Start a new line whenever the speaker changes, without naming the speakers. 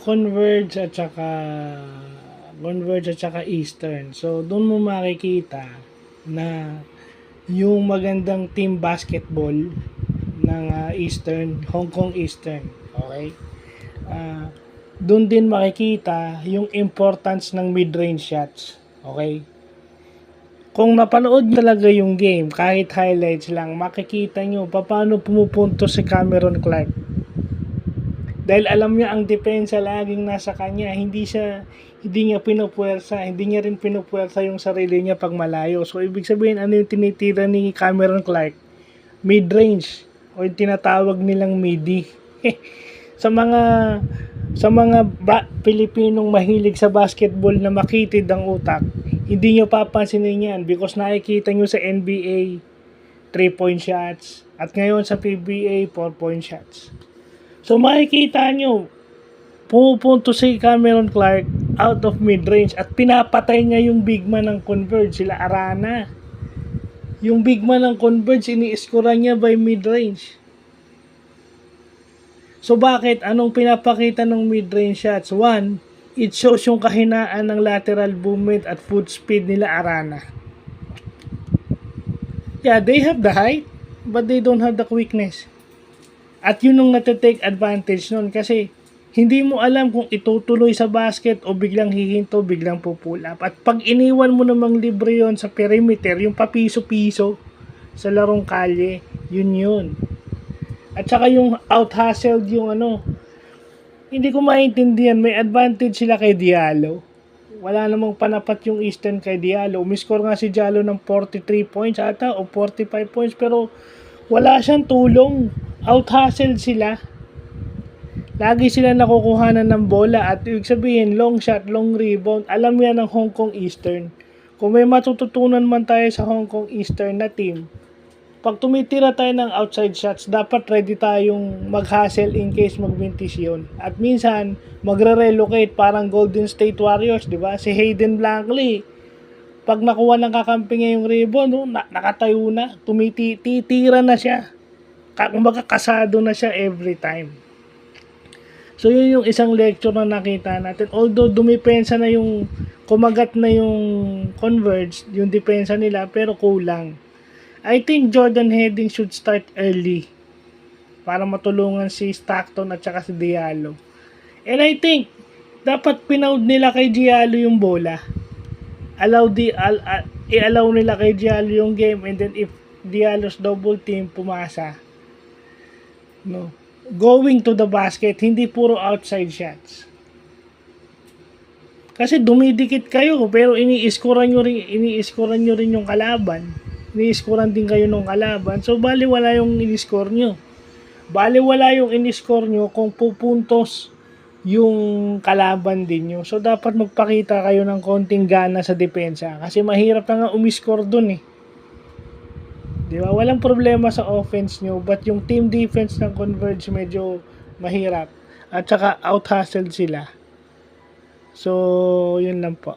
Converge at saka Eastern. So, doon mo makikita na yung magandang team basketball ng Eastern, Hong Kong Eastern. Okay? Doon din makikita yung importance ng mid-range shots. Okay? Kung napanood talaga yung game, kahit highlights lang, makikita nyo paano pumupunto si Cameron Clark. Dahil alam niya ang depensa laging nasa kanya, hindi niya pinupwersa, hindi niya rin pinupwersa yung sarili niya pag malayo. So ibig sabihin, ano yung tinitira ni Cameron Clark? Mid-range o yung tinatawag nilang midi. sa mga Pilipinong mahilig sa basketball na makitid ang utak, hindi nyo papansinin yan because nakikita nyo sa NBA 3-point shots at ngayon sa PBA 4-point shots. So makikita nyo, pupunto si Cameron Clark out of mid-range at pinapatay niya yung big man ng Converge, sila Arana. Yung big man ng Converge, ini-scorean niya by mid-range. So bakit? Anong pinapakita ng mid-range shots? One, it shows yung kahinaan ng lateral movement at foot speed nila Arana. Yeah, they have the height, but they don't have the quickness. At yun ang natitake advantage nun kasi hindi mo alam kung itutuloy sa basket o biglang hihinto, biglang pupull up. At pag iniwan mo namang libre yon sa perimeter, yung papiso-piso sa larong kalye, yun. At saka yung out-hustled yung hindi ko maintindihan, may advantage sila kay Diallo. Wala namang panapat yung Eastern kay Diallo. Umiscore nga si Diallo ng 43 points ata o 45 points pero wala siyang tulong. Out-hustled sila. Lagi sila nakukuhanan ng bola at ibig sabihin long shot, long rebound. Alam yan ng Hong Kong Eastern. Kung may matututunan man tayo sa Hong Kong Eastern na team, pag tumitira tayo ng outside shots, dapat ready tayong mag-hustle in case magbintis yun. At minsan, magre-relocate parang Golden State Warriors, di ba? Si Hayden Blankley, pag nakuha ng kakampi niya yung rebound, nakatayo na, titira na siya. Kumbaga kasado na siya every time. So yun yung isang lecture na nakita natin. Although dumipensa na yung kumagat na yung Converge, yung depensa nila, pero kulang. I think Jordan Heading should start early para matulungan si Stockton at saka si Diallo. And I think dapat pinaud nila kay Diallo yung bola. I-allow nila kay Diallo yung game and then if Diallo's double team pumasa, going to the basket, hindi puro outside shots. Kasi dumidikit kayo pero ini-scorean nyo rin yung kalaban. Ini-scorean din kayo ng kalaban. So baliwala yung ini-score nyo. Baliwala yung ini-score nyo kung pupuntos yung kalaban din nyo. So dapat magpakita kayo ng konting gana sa depensa kasi mahirap na nga umiscore dun eh. Diba? Walang problema sa offense nyo, but yung team defense ng Converge medyo mahirap. At saka out-hustled sila. So, yun lang po.